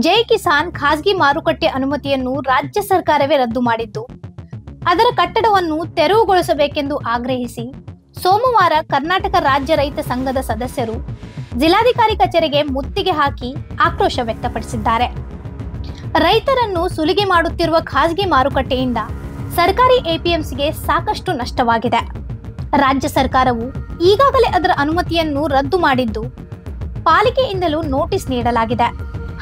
ಜೈ ಕಿಸಾನ್ ಖಾಸಗಿ ಮಾರುಕಟ್ಟೆ ಅನುಮತಿಯನ್ನು ರಾಜ್ಯ ಸರ್ಕಾರವೇ ರದ್ದು ಮಾಡಿದ್ದು, ಅದರ ಕಟ್ಟಡವನ್ನು ತೆರವುಗೊಳಿಸಬೇಕೆಂದು ಆಗ್ರಹಿಸಿ ಸೋಮವಾರ ಕರ್ನಾಟಕ ರಾಜ್ಯ ರೈತ ಸಂಘದ ಸದಸ್ಯರು ಜಿಲ್ಲಾಧಿಕಾರಿ ಕಚೇರಿಗೆ ಮುತ್ತಿಗೆ ಹಾಕಿ ಆಕ್ರೋಶ ವ್ಯಕ್ತಪಡಿಸಿದ್ದಾರೆ. ರೈತರನ್ನು ಸುಲಿಗೆ ಮಾಡುತ್ತಿರುವ ಖಾಸಗಿ ಮಾರುಕಟ್ಟೆಯಿಂದ ಸರ್ಕಾರಿ ಎಪಿಎಂಸಿಗೆ ಸಾಕಷ್ಟು ನಷ್ಟವಾಗಿದೆ. ರಾಜ್ಯ ಸರ್ಕಾರವು ಈಗಾಗಲೇ ಅದರ ಅನುಮತಿಯನ್ನು ರದ್ದು ಮಾಡಿದ್ದು, ಪಾಲಿಕೆಯಿಂದಲೂ ನೋಟಿಸ್ ನೀಡಲಾಗಿದೆ.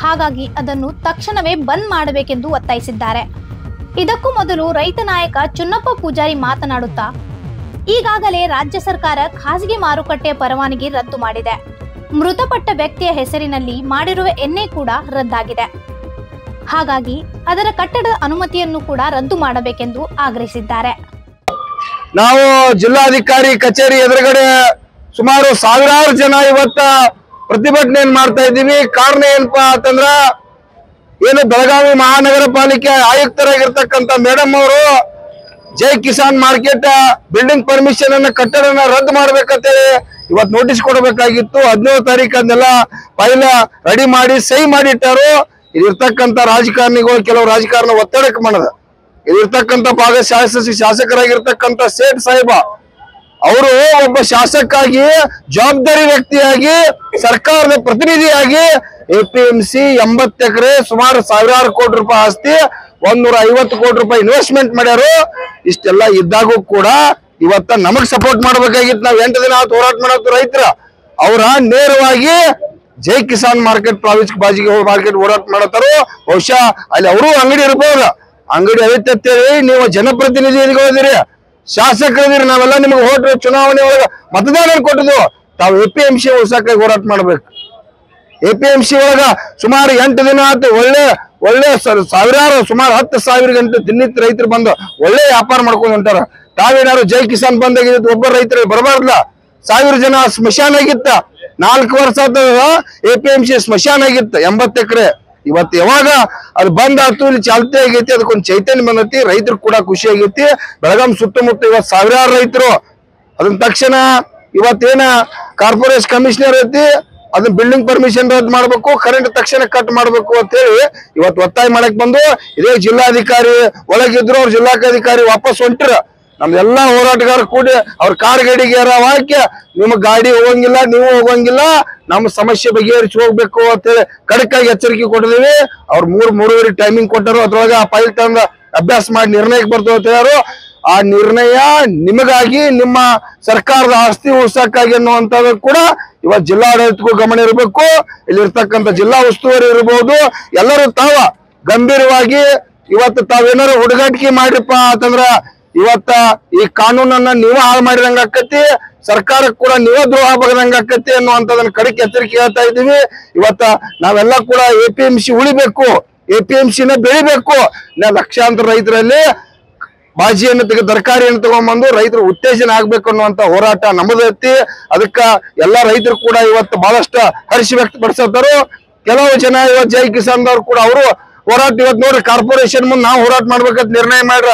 ಹಾಗಾಗಿ ಅದನ್ನು ತಕ್ಷಣವೇ ಬಂದ್ ಮಾಡಬೇಕೆಂದು ಒತ್ತಾಯಿಸಿದ್ದಾರೆ. ಇದಕ್ಕೂ ಮೊದಲು ರೈತ ನಾಯಕ ಚುನ್ನಪ್ಪ ಪೂಜಾರಿ ಮಾತನಾಡುತ್ತಾ, ಈಗಾಗಲೇ ರಾಜ್ಯ ಸರ್ಕಾರ ಖಾಸಗಿ ಮಾರುಕಟ್ಟೆಯ ಪರವಾನಗಿ ರದ್ದು ಮಾಡಿದೆ. ಮೃತಪಟ್ಟ ವ್ಯಕ್ತಿಯ ಹೆಸರಿನಲ್ಲಿ ಮಾಡಿರುವ ಎಣ್ಣೆ ಕೂಡ ರದ್ದಾಗಿದೆ. ಹಾಗಾಗಿ ಅದರ ಕಟ್ಟಡದ ಅನುಮತಿಯನ್ನು ಕೂಡ ರದ್ದು ಮಾಡಬೇಕೆಂದು ಆಗ್ರಹಿಸಿದ್ದಾರೆ. ನಾವು ಜಿಲ್ಲಾಧಿಕಾರಿ ಕಚೇರಿ ಎದುರುಗಡೆ ಸುಮಾರು ಸಾವಿರಾರು ಜನ ಇವತ್ತ ಪ್ರತಿಭಟನೆ ಮಾಡ್ತಾ ಇದ್ದೀವಿ. ಕಾರಣ ಏನಪ್ಪಾ ಅಂತಂದ್ರ, ಏನು ಬೆಳಗಾವಿ ಮಹಾನಗರ ಪಾಲಿಕೆ ಆಯುಕ್ತರಾಗಿರ್ತಕ್ಕಂಥ ಮೇಡಮ್ ಅವರು ಜೈ ಕಿಸಾನ್ ಮಾರ್ಕೆಟ್ ಬಿಲ್ಡಿಂಗ್ ಪರ್ಮಿಷನ್ ಅನ್ನ ಕಟ್ಟಡನ ರದ್ದು ಮಾಡ್ಬೇಕಂತೇಳಿ ಇವತ್ತು ನೋಟಿಸ್ ಕೊಡಬೇಕಾಗಿತ್ತು. 17 ತಾರೀಕು ಅದನ್ನೆಲ್ಲ ಫೈಲ್ ರೆಡಿ ಮಾಡಿ ಸಹಿ ಮಾಡಿಟ್ಟಾರು. ಇಲ್ಲಿರ್ತಕ್ಕಂಥ ರಾಜಕಾರಣಿಗಳು ಕೆಲವು ರಾಜಕಾರಣ ಒತ್ತಡಕ್ಕೆ ಮಾಡದ, ಇಲ್ಲಿರ್ತಕ್ಕಂಥ ಭಾಗ ಶಾಸಕರಾಗಿರ್ತಕ್ಕಂಥ ಸೇಠ್ ಸಾಹೇಬ ಅವರು ಒಬ್ಬ ಶಾಸಕಾಗಿ ಜವಾಬ್ದಾರಿ ವ್ಯಕ್ತಿಯಾಗಿ ಸರ್ಕಾರದ ಪ್ರತಿನಿಧಿಯಾಗಿ ಎಪಿಎಂಸಿ 80 ಎಕರೆ ಸುಮಾರು ಸಾವಿರಾರು ಕೋಟಿ ರೂಪಾಯಿ ಆಸ್ತಿ 150 ಕೋಟಿ ರೂಪಾಯಿ ಇನ್ವೆಸ್ಟ್ಮೆಂಟ್ ಮಾಡ್ಯಾರು. ಇಷ್ಟೆಲ್ಲ ಇದ್ದಾಗೂ ಕೂಡ ಇವತ್ತ ನಮಗ್ ಸಪೋರ್ಟ್ ಮಾಡ್ಬೇಕಾಗಿತ್ತು. ನಾವ್ 8 ದಿನ ಆಯ್ತು ಹೋರಾಟ ಮಾಡತ್ತು ರೈತರ. ಅವರ ನೇರವಾಗಿ ಜೈ ಕಿಸಾನ್ ಮಾರ್ಕೆಟ್ ಮಾರ್ಕೆಟ್ ಹೋರಾಟ ಮಾಡತ್ತಾರು. ಬಹುಶಃ ಅಲ್ಲಿ ಅವರು ಅಂಗಡಿ ಇರ್ಬೋದು, ಅಂಗಡಿ ಐತೇಳಿ ನೀವು ಜನಪ್ರತಿನಿಧಿಗಳಿದ್ದೀರಿ, ಶಾಸಕರಿದ್ದೀರಿ, ನಾವೆಲ್ಲ ನಿಮ್ಗೆ ಹೋಟ್ ಚುನಾವಣೆ ಒಳಗ ಮತದಾನ ಕೊಟ್ಟಿದ್ದು. ತಾವು ಎಪಿಎಂಸಿ ಉಳ್ಸಕ್ಕಾಗಿ ಹೋರಾಟ ಮಾಡ್ಬೇಕು. ಎಪಿಎಂಸಿ ಒಳಗ ಸುಮಾರು 8 ದಿನ ಆಯ್ತು ಒಳ್ಳೆ ಸಾವಿರಾರು ಸುಮಾರು 10,000 ಗಂಟೆ ದಿನಿತ್ ರೈತರು ಬಂದು ಒಳ್ಳೆ ವ್ಯಾಪಾರ ಮಾಡ್ಕೊಂಡು ಹೊಂಟಾರ. ತಾವೇನಾರು ಜೈ ಕಿಸಾನ್ ಬಂದಾಗಿದ್ದು ಒಬ್ಬ ರೈತರು ಬರಬಾರ್ದ. 1000 ಜನ ಸ್ಮಶಾನ ಆಗಿತ್ತ. 4 ವರ್ಷ ಎಪಿಎಂಸಿ ಸ್ಮಶಾನ ಆಗಿತ್ತು 80 ಎಕರೆ. ಇವತ್ತು ಯಾವಾಗ ಅದು ಬಂದ್ ಆಯ್ತು, ಇಲ್ಲಿ ಚಾಲ್ತಿ ಆಗೈತಿ, ಅದಕ್ಕೊಂದು ಚೈತನ್ಯ ಬಂದೈತಿ, ರೈತರು ಕೂಡ ಖುಷಿ ಆಗೈತಿ. ಬೆಳಗಾಂ ಸುತ್ತಮುತ್ತ ಇವತ್ತು ಸಾವಿರಾರು ರೈತರು ಅದನ್ನ ತಕ್ಷಣ ಇವತ್ತೇನ ಕಾರ್ಪೊರೇಷನ್ ಕಮಿಷನರ್ ಐತಿ, ಅದನ್ನ ಬಿಲ್ಡಿಂಗ್ ಪರ್ಮಿಷನ್ ರದ್ದು ಮಾಡ್ಬೇಕು, ಕರೆಂಟ್ ತಕ್ಷಣ ಕಟ್ ಮಾಡ್ಬೇಕು ಅಂತ ಹೇಳಿ ಇವತ್ತು ಒತ್ತಾಯ ಮಾಡಕ್ ಬಂದು ಇದೇ ಜಿಲ್ಲಾಧಿಕಾರಿ ಒಳಗಿದ್ರು. ಅವ್ರ ಜಿಲ್ಲಾಧಿಕಾರಿ ವಾಪಸ್ ಹೊಂಟ್ರ. ನಮ್ದೆಲ್ಲಾ ಹೋರಾಟಗಾರ ಕೂಡಿ ಅವ್ರ ಕಾರ್ ಗಾಡಿಗೆ ಹಾಕಿ ನಿಮ್ ಗಾಡಿ ಹೋಗಂಗಿಲ್ಲ, ನೀವು ಹೋಗಂಗಿಲ್ಲ, ನಮ್ಮ ಸಮಸ್ಯೆ ಬಗೆಹರಿಸಿ ಹೋಗ್ಬೇಕು ಅಂತ ಹೇಳಿ ಕಡಕಾಗಿ ಎಚ್ಚರಿಕೆ ಕೊಟ್ಟಿದೀವಿ. ಅವ್ರು 3-3:30 ಟೈಮಿಂಗ್ ಕೊಟ್ಟರು. ಅದ್ರೊಳಗೆ ಆ ಫೈಲ್ ತಂದ ಅಭ್ಯಾಸ ಮಾಡಿ ನಿರ್ಣಯಕ್ಕೆ ಬರ್ತವೆ ಅಂತ ಹೇಳರು. ಆ ನಿರ್ಣಯ ನಿಮಗಾಗಿ, ನಿಮ್ಮ ಸರ್ಕಾರದ ಆಸ್ತಿ ಉಳಿಸಕ್ಕಾಗಿ ಅನ್ನುವಂಥದ್ದು ಕೂಡ ಇವತ್ತು ಜಿಲ್ಲಾಡಳಿತಕ್ಕೂ ಗಮನ ಇರಬೇಕು. ಇಲ್ಲಿರ್ತಕ್ಕಂಥ ಜಿಲ್ಲಾ ಉಸ್ತುವಾರಿ ಇರಬಹುದು, ಎಲ್ಲರೂ ತಾವ ಗಂಭೀರವಾಗಿ ಇವತ್ತು ತಾವೇನಾರು ಹುಡುಗಾಟಿಕೆ ಮಾಡಿರಪ್ಪ ಅಂತಂದ್ರ ಇವತ್ತ ಈ ಕಾನೂನನ್ನ ನೀವು ಹಾಳು ಮಾಡಿದಂಗ ಆಕತಿ, ಸರ್ಕಾರಕ್ಕೆ ಕೂಡ ನೀವೇ ದ್ರೋಹ ಬಗದಂಗ ಆಕತಿ ಅನ್ನುವಂಥದನ್ನ ಕಡಿಕೆ ಎಚ್ಚರಿಕೆ ಹೇಳ್ತಾ ಇದ್ದೀವಿ. ಇವತ್ತ ನಾವೆಲ್ಲ ಕೂಡ ಎಪಿಎಂಸಿ ಉಳಿಬೇಕು, ಎಪಿಎಂಸಿನ ಬೆಳಿಬೇಕು. ಲಕ್ಷಾಂತರ ರೈತರಲ್ಲಿ ಬಾಜಿಯನ್ನು ತರಕಾರಿಯನ್ನು ತಗೊಂಡ್ಬಂದು ರೈತರು ಉತ್ತೇಜನ ಆಗ್ಬೇಕು ಅನ್ನುವಂತ ಹೋರಾಟ ನಮ್ಮದೈತಿ. ಅದಕ್ಕ ಎಲ್ಲಾ ರೈತರು ಕೂಡ ಇವತ್ತು ಬಹಳಷ್ಟು ಹರ್ಷ ವ್ಯಕ್ತಪಡಿಸತ್ತಾರು. ಕೆಲವು ಜನ ಇವತ್ತು ಜೈ ಕಿಸಾನ್ ದವ್ರು ಕೂಡ ಅವರು ಹೋರಾಟ ಇವತ್ತು ನೋಡ್ರಿ ಕಾರ್ಪೊರೇಷನ್ ಮುಂದೆ ನಾವು ಹೋರಾಟ ಮಾಡ್ಬೇಕಂತ ನಿರ್ಣಯ ಮಾಡ್ರ.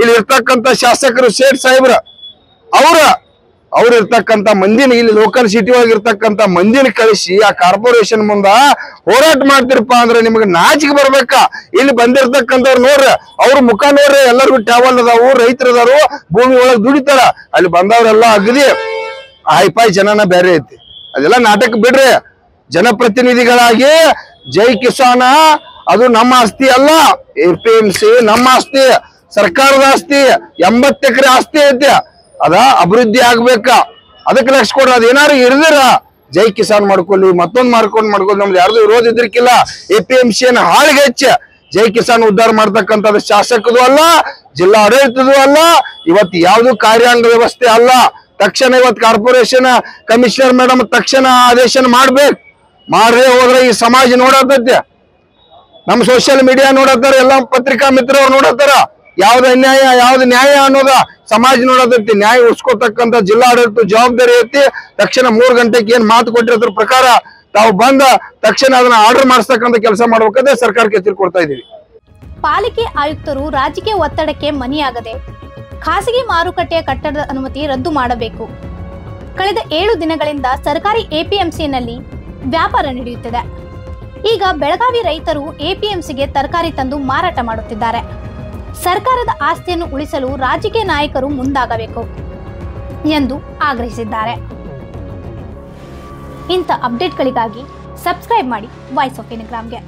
ಇಲ್ಲಿ ಇರ್ತಕ್ಕಂಥ ಶಾಸಕರು ಸೇಠ್ ಸಾಹೇಬ್ರ ಅವ್ರು ಇರ್ತಕ್ಕಂಥ ಮಂದಿನ, ಇಲ್ಲಿ ಲೋಕಲ್ ಸಿಟಿ ಒಳಗಿರ್ತಕ್ಕಂಥ ಮಂದಿನ ಕಳಿಸಿ ಆ ಕಾರ್ಪೊರೇಷನ್ ಮುಂದ ಹೋರಾಟ ಮಾಡ್ತಿರಪ್ಪ ಅಂದ್ರೆ ನಿಮ್ಗೆ ನಾಚಿಕೆ ಬರ್ಬೇಕಾ? ಇಲ್ಲಿ ಬಂದಿರ್ತಕ್ಕಂಥವ್ರು ನೋಡ್ರಿ, ಅವ್ರ ಮುಖ ನೋಡ್ರಿ, ಎಲ್ಲರಿಗೂ ಟ್ಯಾವಲ್ ಅದಾವು, ರೈತರು ಅದಾರು, ಭೂಮಿ ಒಳಗ್ ದುಡಿತಾರ. ಅಲ್ಲಿ ಬಂದವ್ರೆಲ್ಲ ಅಗದಿ ಹೈಫೈ ಜನನ ಬೇರೆ ಐತಿ. ಅದೆಲ್ಲ ನಾಟಕ ಬಿಡ್ರಿ. ಜನಪ್ರತಿನಿಧಿಗಳಾಗಿ ಜೈ ಕಿಸಾನ ಅದು ನಮ್ಮ ಆಸ್ತಿ ಅಲ್ಲ, ಎಪಿಎಂಸಿ ನಮ್ಮ ಆಸ್ತಿ, ಸರ್ಕಾರದ ಆಸ್ತಿ, 80 ಎಕರೆ ಆಸ್ತಿ ಐತಿ. ಅದ ಅಭಿವೃದ್ಧಿ ಆಗ್ಬೇಕ, ಅದಕ್ಕೆ ಲಕ್ಷ ಕೊಡ್ರಿ. ಅದೇನಾರು ಇರ್ದಿರ ಜೈ ಕಿಸಾನ್ ಮಾಡ್ಕೊಳ್ಳಿ, ಮತ್ತೊಂದು ಮಾಡ್ಕೊಳ್ಳಿ, ನಮ್ದು ಯಾರ್ದು ವಿರೋಧ ಇದ್ರಿಕಿಲ್ಲ. ಎಪಿಎಂಸಿಯನ್ನ ಹಾಳಿಗೆ ಹೆಚ್ಚ ಜೈ ಕಿಸಾನ್ ಉದ್ಧಾರ ಮಾಡ್ತಕ್ಕಂಥದ್ದು ಶಾಸಕದು ಅಲ್ಲ, ಜಿಲ್ಲಾ ಆಡಳಿತದು ಅಲ್ಲ, ಇವತ್ತು ಯಾವ್ದು ಕಾರ್ಯಾಂಗ ವ್ಯವಸ್ಥೆ ಅಲ್ಲ. ತಕ್ಷಣ ಇವತ್ತು ಕಾರ್ಪೊರೇಷನ್ ಕಮಿಷನರ್ ಮೇಡಮ್ ತಕ್ಷಣ ಆದೇಶ ಮಾಡ್ಬೇಕು. ಮಾಡ್ರೆ ಹೋದ್ರೆ ಈ ಸಮಾಜ ನೋಡತೈತೆ, ನಮ್ಮ ಸೋಷಿಯಲ್ ಮೀಡಿಯಾ ನೋಡತ್ತಾರ, ಎಲ್ಲ ಪತ್ರಿಕಾ ಮಿತ್ರರು ನೋಡತ್ತಾರ. ಯಾವ್ದು ಅನ್ಯಾಯ ಯಾವ್ದು ನ್ಯಾಯ ಅನ್ನೋದ ಸಮಾಜ ನೋಡತೈತಿ. ನ್ಯಾಯ ಉಳಿಸ್ಕೊತಕ್ಕಂಥ ಜಿಲ್ಲಾಡಳಿತ ಜವಾಬ್ದಾರಿ ಐತಿ. ತಕ್ಷಣ 3 ಗಂಟೆಗೆ ಏನ್ ಮಾತು ಕೊಟ್ಟಿರೋದ್ರ ಪ್ರಕಾರ ತಾವು ಬಂದ ತಕ್ಷಣ ಅದನ್ನ ಆರ್ಡರ್ ಮಾಡಿಸ್ತಕ್ಕಂಥ ಕೆಲಸ ಮಾಡ್ಬೇಕಂದ್ರೆ ಸರ್ಕಾರಕ್ಕೆ ಎಚ್ಚರಿಕೆ ಕೊಡ್ತಾ ಇದೀವಿ. ಪಾಲಿಕೆ ಆಯುಕ್ತರು ರಾಜಕೀಯ ಒತ್ತಡಕ್ಕೆ ಮಣಿಯಾಗದೆ ಖಾಸಗಿ ಮಾರುಕಟ್ಟೆಯ ಕಟ್ಟಡದ ಅನುಮತಿ ರದ್ದು ಮಾಡಬೇಕು. ಕಳೆದ 7 ದಿನಗಳಿಂದ ಸರ್ಕಾರಿ ಎಪಿಎಂಸಿನಲ್ಲಿ ವ್ಯಾಪಾರ ನಡೆಯುತ್ತಿದೆ. ಈಗ ಬೆಳಗಾವಿ ರೈತರು ಎಪಿಎಂಸಿಗೆ ತರಕಾರಿ ತಂದು ಮಾರಾಟ ಮಾಡುತ್ತಿದ್ದಾರೆ. ಸರ್ಕಾರದ ಆಸ್ತಿಯನ್ನು ಉಳಿಸಲು ರಾಜಕೀಯ ನಾಯಕರು ಮುಂದಾಗಬೇಕು ಎಂದು ಆಗ್ರಹಿಸಿದ್ದಾರೆ. ಇಂಥ ಅಪ್ಡೇಟ್ಗಳಿಗಾಗಿ ಸಬ್ಸ್ಕ್ರೈಬ್ ಮಾಡಿ ವಾಯ್ಸ್ ಆಫ್ ಇನ್ಗ್ರಾಮ್ಗೆ.